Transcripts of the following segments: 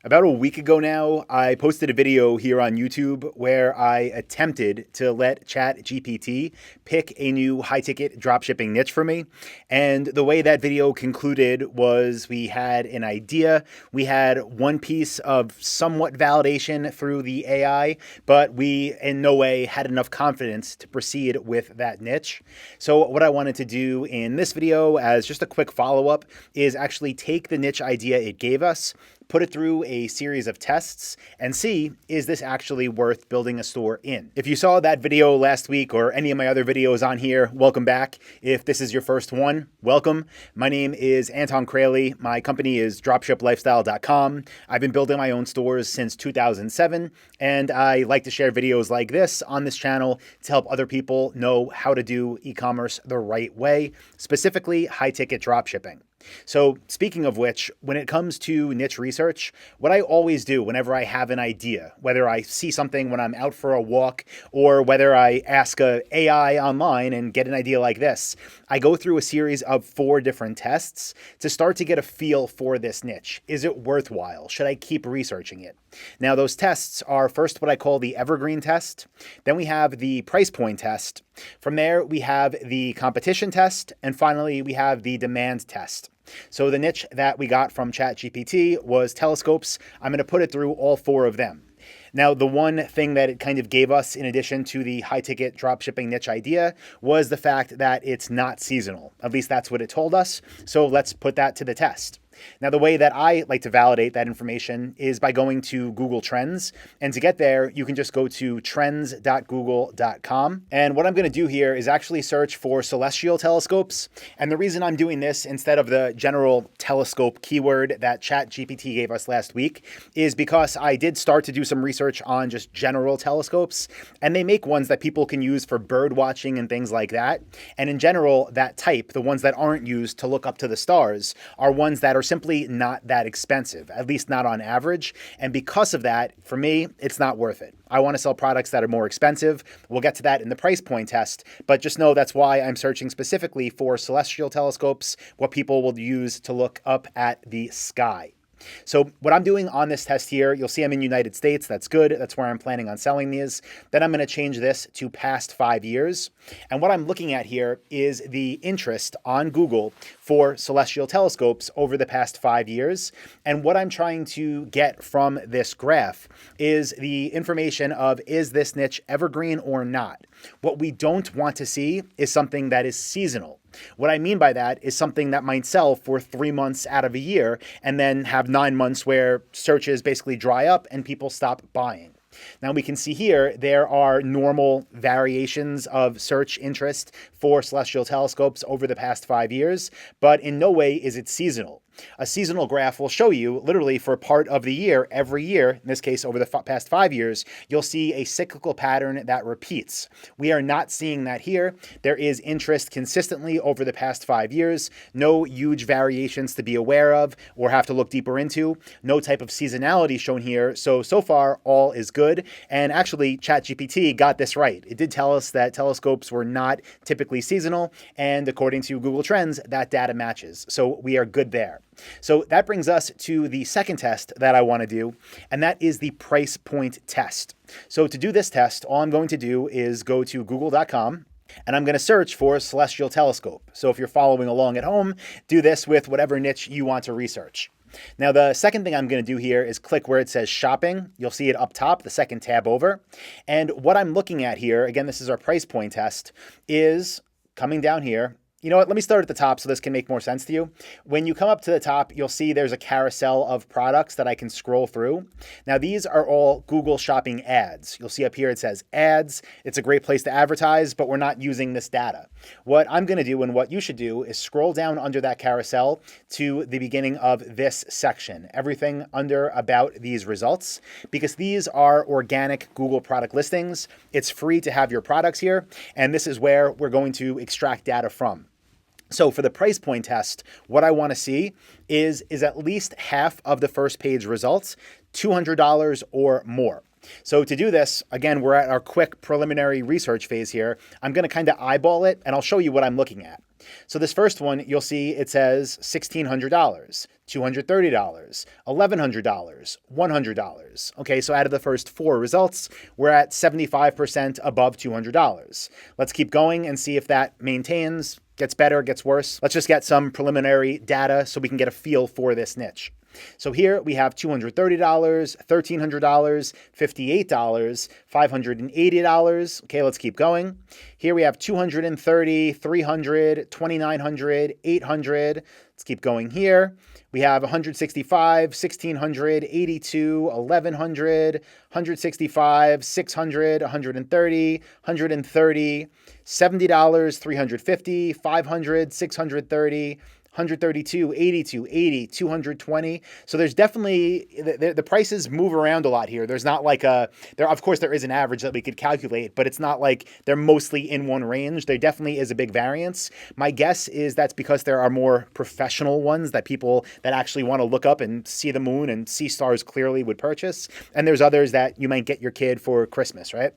About a week ago now, I posted a video here on YouTube where I attempted to let ChatGPT pick a new high-ticket dropshipping niche for me. And the way that video concluded was we had an idea, we had one piece of somewhat validation through the AI, but we in no way had enough confidence to proceed with that niche. So what I wanted to do in this video as just a quick follow-up is actually take the niche idea it gave us, put it through a series of tests, and see, is this actually worth building a store in? If you saw that video last week or any of my other videos on here, welcome back. If this is your first one, welcome. My name is Anton Kraley. My company is dropshiplifestyle.com. I've been building my own stores since 2007, and I like to share videos like this on this channel to help other people know how to do e-commerce the right way, specifically high-ticket dropshipping. So speaking of which, when it comes to niche research, what I always do whenever I have an idea, whether I see something when I'm out for a walk or whether I ask a AI online and get an idea like this, I go through a series of 4 different tests to start to get a feel for this niche. Is it worthwhile? Should I keep researching it? Now, those tests are first what I call the Evergreen test. Then we have the price point test. From there, we have the competition test. And finally, we have the demand test. So the niche that we got from ChatGPT was telescopes. I'm going to put it through all 4 of them. Now, the one thing that it kind of gave us in addition to the high-ticket dropshipping niche idea was the fact that it's not seasonal. At least that's what it told us. So let's put that to the test. Now, the way that I like to validate that information is by going to Google Trends. And to get there, you can just go to trends.google.com. And what I'm going to do here is actually search for celestial telescopes. And the reason I'm doing this instead of the general telescope keyword that ChatGPT gave us last week is because I did start to do some research on just general telescopes. And they make ones that people can use for bird watching and things like that. And in general, that type, the ones that aren't used to look up to the stars, are ones that are simply not that expensive, at least not on average. And because of that, for me, it's not worth it. I want to sell products that are more expensive. We'll get to that in the price point test, but just know that's why I'm searching specifically for celestial telescopes, what people will use to look up at the sky. So what I'm doing on this test here, you'll see I'm in United States. That's good. That's where I'm planning on selling these. Then I'm going to change this to past 5 years. And what I'm looking at here is the interest on Google for celestial telescopes over the past 5 years. And what I'm trying to get from this graph is the information of, is this niche evergreen or not? What we don't want to see is something that is seasonal. What I mean by that is something that might sell for 3 months out of a year and then have 9 months where searches basically dry up and people stop buying. Now we can see here there are normal variations of search interest for celestial telescopes over the past 5 years, but in no way is it seasonal. A seasonal graph will show you literally for part of the year, every year, in this case over the past 5 years, you'll see a cyclical pattern that repeats. We are not seeing that here. There is interest consistently over the past 5 years, no huge variations to be aware of or have to look deeper into, no type of seasonality shown here. So far, all is good. And actually, ChatGPT got this right. It did tell us that telescopes were not typically seasonal, and according to Google Trends, that data matches. So we are good there. So that brings us to the second test that I want to do, and that is the price point test. So to do this test, all I'm going to do is go to google.com, and I'm going to search for celestial telescope. So if you're following along at home, do this with whatever niche you want to research. Now, the second thing I'm going to do here is click where it says shopping. You'll see it up top, the second tab over. And what I'm looking at here, again, this is our price point test, is coming down here. You know what? Let me start at the top so this can make more sense to you. When you come up to the top, you'll see there's a carousel of products that I can scroll through. Now, these are all Google Shopping ads. You'll see up here it says ads. It's a great place to advertise, but we're not using this data. What I'm going to do and what you should do is scroll down under that carousel to the beginning of this section, everything under about these results, because these are organic Google product listings. It's free to have your products here, and this is where we're going to extract data from. So for the price point test, what I want to see is at least half of the first page results $200 or more. So to do this, again, we're at our quick preliminary research phase here. I'm going to kind of eyeball it, and I'll show you what I'm looking at. So this first one, you'll see it says $1,600, $230, $1,100, $100. Okay, so out of the first 4 results, we're at 75% above $200. Let's keep going and see if that maintains, gets better, gets worse. Let's just get some preliminary data so we can get a feel for this niche. So here we have $230, $1,300, $58, $580. Okay, let's keep going. Here we have $230, $300, $2,900, $800. Let's keep going here. We have $165, $1,600, $82, $1,100, $165, $600, $130, $130, $70, $350, $500, $630, $132, $82, $80, $220. So there's definitely, the prices move around a lot here. There's not like of course there is an average that we could calculate, but it's not like they're mostly in one range. There definitely is a big variance. My guess is that's because there are more professional ones that people that actually want to look up and see the moon and see stars clearly would purchase. And there's others that you might get your kid for Christmas, right?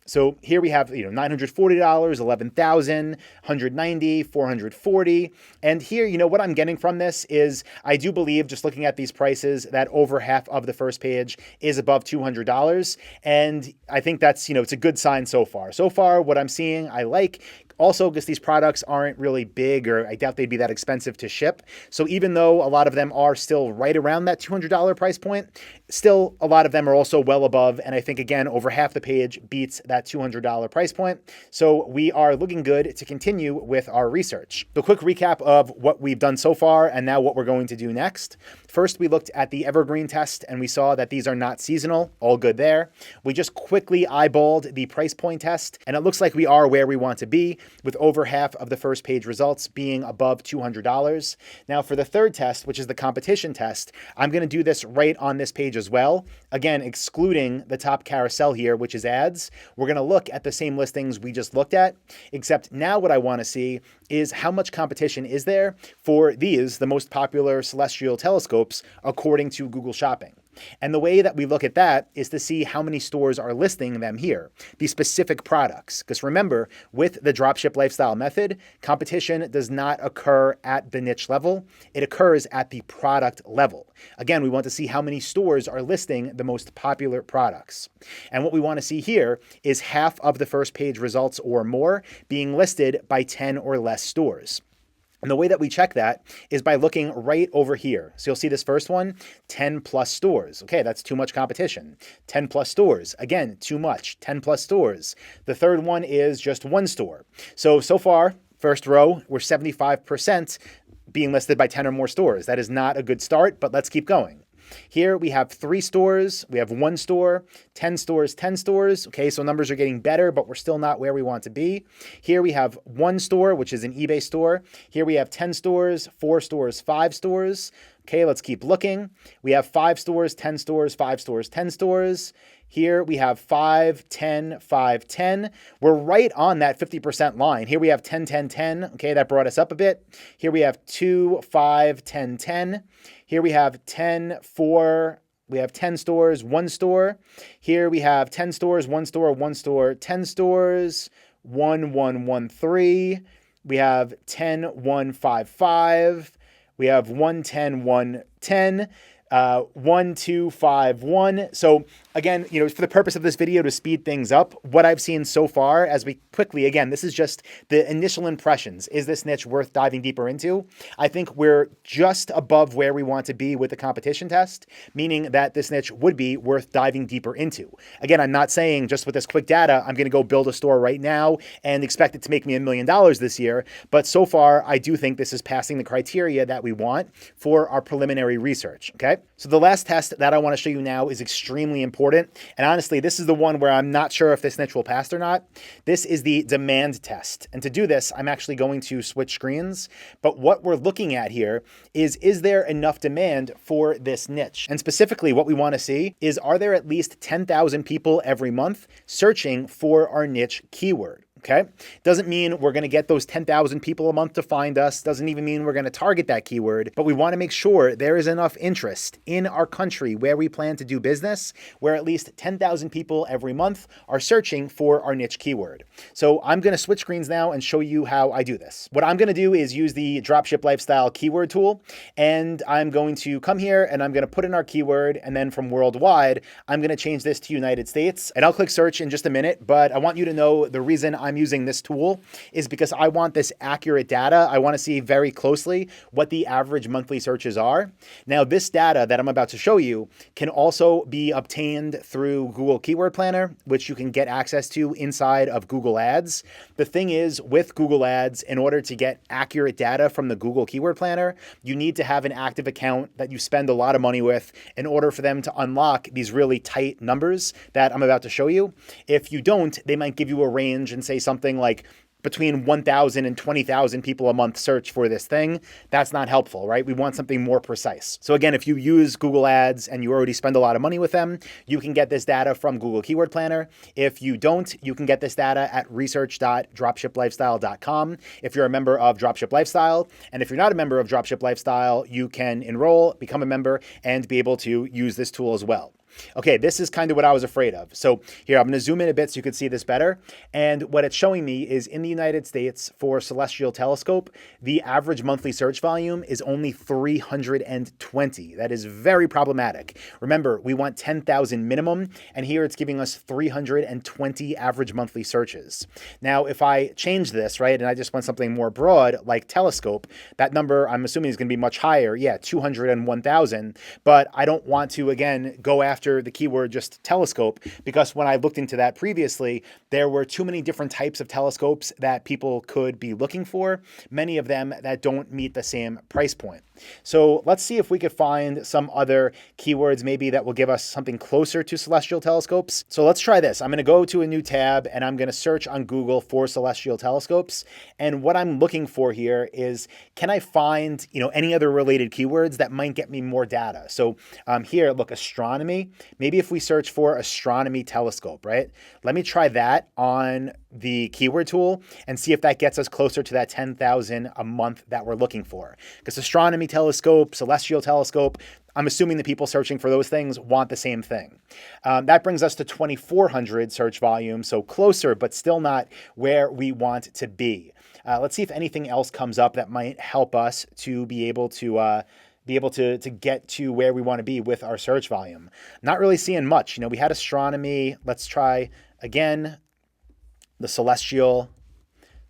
So here we have, $940, $11,000, $190, $440. And here, what I'm getting from this is I do believe, just looking at these prices, that over half of the first page is above $200. And I think that's, it's a good sign so far. So far, what I'm seeing, I like. Also, because these products aren't really big, or I doubt they'd be that expensive to ship. So even though a lot of them are still right around that $200 price point, still a lot of them are also well above. And I think, again, over half the page beats that $200 price point. So we are looking good to continue with our research. The quick recap of what we've done so far and now what we're going to do next. First, we looked at the Evergreen test and we saw that these are not seasonal. All good there. We just quickly eyeballed the price point test, and it looks like we are where we want to be, with over half of the first page results being above $200. Now for the third test, which is the competition test, I'm going to do this right on this page as well. Again, excluding the top carousel here, which is ads. We're going to look at the same listings we just looked at, except now what I want to see is how much competition is there for these, the most popular celestial telescopes, according to Google Shopping. And the way that we look at that is to see how many stores are listing them here, these specific products. Because remember, with the dropship lifestyle method, competition does not occur at the niche level. It occurs at the product level. Again, we want to see how many stores are listing the most popular products. And what we want to see here is half of the first page results or more being listed by 10 or less stores. And the way that we check that is by looking right over here. So you'll see this first one, 10 plus stores. Okay, that's too much competition. 10 plus stores. Again, too much. 10 plus stores. The third one is just one store. So far, first row, we're 75% being listed by 10 or more stores. That is not a good start, but let's keep going. Here we have 3 stores, we have 1 store, 10 stores, 10 stores. Okay, so numbers are getting better, but we're still not where we want to be. Here we have 1 store, which is an eBay store. Here we have 10 stores, 4 stores, 5 stores. Okay, let's keep looking. We have 5 stores, 10 stores, 5 stores, 10 stores. Here we have 5, 10, 5, 10. We're right on that 50% line. Here we have 10, 10, 10. Okay, that brought us up a bit. Here we have 2, 5, 10, 10. Here we have 10, 4. We have 10 stores, 1 store. Here we have 10 stores, 1 store, 1 store, 10 stores, 1, 1, 1, 3. We have 10, 1, 5, 5. We have 1, 10, 1, 10. 1, 2, 5, 1. So again, for the purpose of this video, to speed things up, what I've seen so far as we quickly, again, this is just the initial impressions. Is this niche worth diving deeper into? I think we're just above where we want to be with the competition test, meaning that this niche would be worth diving deeper into. Again, I'm not saying just with this quick data, I'm going to go build a store right now and expect it to make me $1 million this year. But so far, I do think this is passing the criteria that we want for our preliminary research. Okay. So the last test that I want to show you now is extremely important. And honestly, this is the one where I'm not sure if this niche will pass or not. This is the demand test. And to do this, I'm actually going to switch screens. But what we're looking at here is there enough demand for this niche? And specifically, what we want to see is, are there at least 10,000 people every month searching for our niche keyword? Okay. Doesn't mean we're going to get those 10,000 people a month to find us. Doesn't even mean we're going to target that keyword, but we want to make sure there is enough interest in our country where we plan to do business, where at least 10,000 people every month are searching for our niche keyword. So I'm going to switch screens now and show you how I do this. What I'm going to do is use the Dropship Lifestyle keyword tool, and I'm going to come here and I'm going to put in our keyword, and then from worldwide, I'm going to change this to United States, and I'll click search in just a minute, but I want you to know the reason I'm using this tool is because I want this accurate data. I want to see very closely what the average monthly searches are. Now, this data that I'm about to show you can also be obtained through Google Keyword Planner, which you can get access to inside of Google Ads. The thing is, with Google Ads, in order to get accurate data from the Google Keyword Planner, you need to have an active account that you spend a lot of money with in order for them to unlock these really tight numbers that I'm about to show you. If you don't, they might give you a range and say something like between 1,000 and 20,000 people a month search for this thing. That's not helpful, right? We want something more precise. So again, if you use Google Ads and you already spend a lot of money with them, you can get this data from Google Keyword Planner. If you don't, you can get this data at research.dropshiplifestyle.com if you're a member of Dropship Lifestyle. And if you're not a member of Dropship Lifestyle, you can enroll, become a member, and be able to use this tool as well. Okay, this is kind of what I was afraid of. So here, I'm going to zoom in a bit so you can see this better. And what it's showing me is in the United States for Celestial Telescope, the average monthly search volume is only 320. That is very problematic. Remember, we want 10,000 minimum, and here it's giving us 320 average monthly searches. Now, if I change this, right, and I just want something more broad like telescope, that number I'm assuming is going to be much higher. Yeah, 201,000. But I don't want to, again, go after the keyword just telescope, because when I looked into that previously, there were too many different types of telescopes that people could be looking for, many of them that don't meet the same price point. So let's see if we could find some other keywords maybe that will give us something closer to celestial telescopes. So let's try this. I'm going to go to a new tab and I'm going to search on Google for celestial telescopes. And what I'm looking for here is, can I find, any other related keywords that might get me more data? So here, look, astronomy. Maybe if we search for astronomy telescope, right? Let me try that on the keyword tool and see if that gets us closer to that 10,000 a month that we're looking for. Because astronomy telescope, celestial telescope, I'm assuming the people searching for those things want the same thing. That brings us to 2,400 search volume, so closer, but still not where we want to be. Let's see if anything else comes up that might help us to be able to get to where we want to be with our search volume. Not really seeing much. We had astronomy. Let's try again the celestial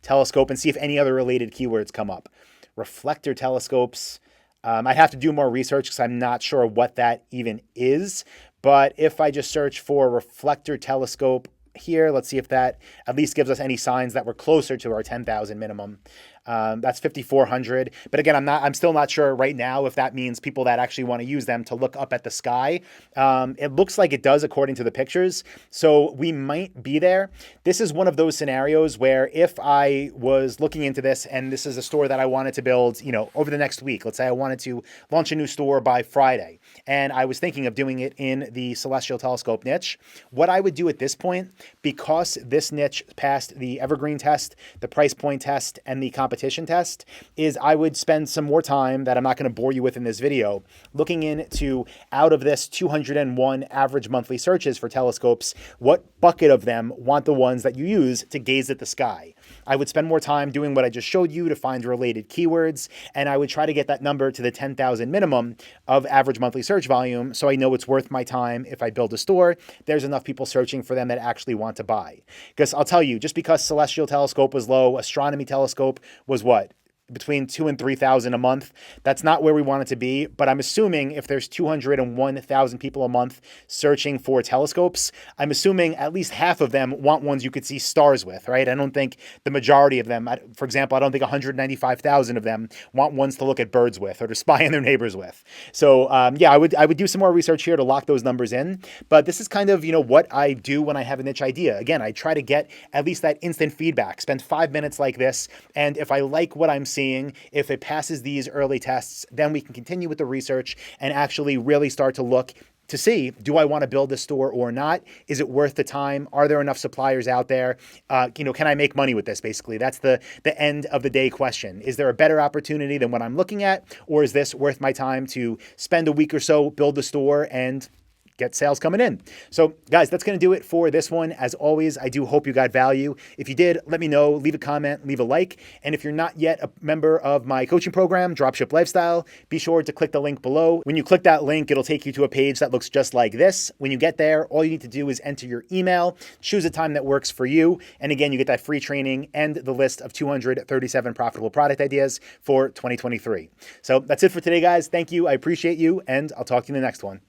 telescope and see if any other related keywords come up. Reflector telescopes. I'd have to do more research because I'm not sure what that even is. But if I just search for reflector telescope here, let's see if that at least gives us any signs that we're closer to our 10,000 minimum. That's 5,400. But again, I'm still not sure right now if that means people that actually want to use them to look up at the sky. It looks like it does according to the pictures. So we might be there. This is one of those scenarios where if I was looking into this and this is a store that I wanted to build, over the next week, let's say I wanted to launch a new store by Friday, and I was thinking of doing it in the celestial telescope niche, what I would do at this point, because this niche passed the Evergreen test, the price point test, and the competition test, is I would spend some more time that I'm not going to bore you with in this video looking into, out of this 201 average monthly searches for telescopes, what bucket of them want the ones that you use to gaze at the sky. I would spend more time doing what I just showed you to find related keywords, and I would try to get that number to the 10,000 minimum of average monthly search volume, so I know it's worth my time. If I build a store, there's enough people searching for them that actually want to buy. Because I'll tell you, just because celestial telescope was low, astronomy telescope was what? Between 2,000 and 3,000 a month. That's not where we want it to be, but I'm assuming if there's 201,000 people a month searching for telescopes, I'm assuming at least half of them want ones you could see stars with, right? I don't think the majority of them, for example, I don't think 195,000 of them want ones to look at birds with or to spy on their neighbors with. So I would do some more research here to lock those numbers in, but this is kind of, what I do when I have a niche idea. Again, I try to get at least that instant feedback, spend 5 minutes like this, and if I like what I'm seeing, if it passes these early tests, then we can continue with the research and actually really start to look to see, do I want to build a store or not? Is it worth the time? Are there enough suppliers out there? Can I make money with this? Basically, that's the end of the day question. Is there a better opportunity than what I'm looking at? Or is this worth my time to spend a week or so, build the store, and get sales coming in? So guys, that's going to do it for this one. As always, I do hope you got value. If you did, let me know, leave a comment, leave a like. And if you're not yet a member of my coaching program, Dropship Lifestyle, be sure to click the link below. When you click that link, it'll take you to a page that looks just like this. When you get there, all you need to do is enter your email, choose a time that works for you. And again, you get that free training and the list of 237 profitable product ideas for 2023. So that's it for today, guys. Thank you. I appreciate you, and I'll talk to you in the next one.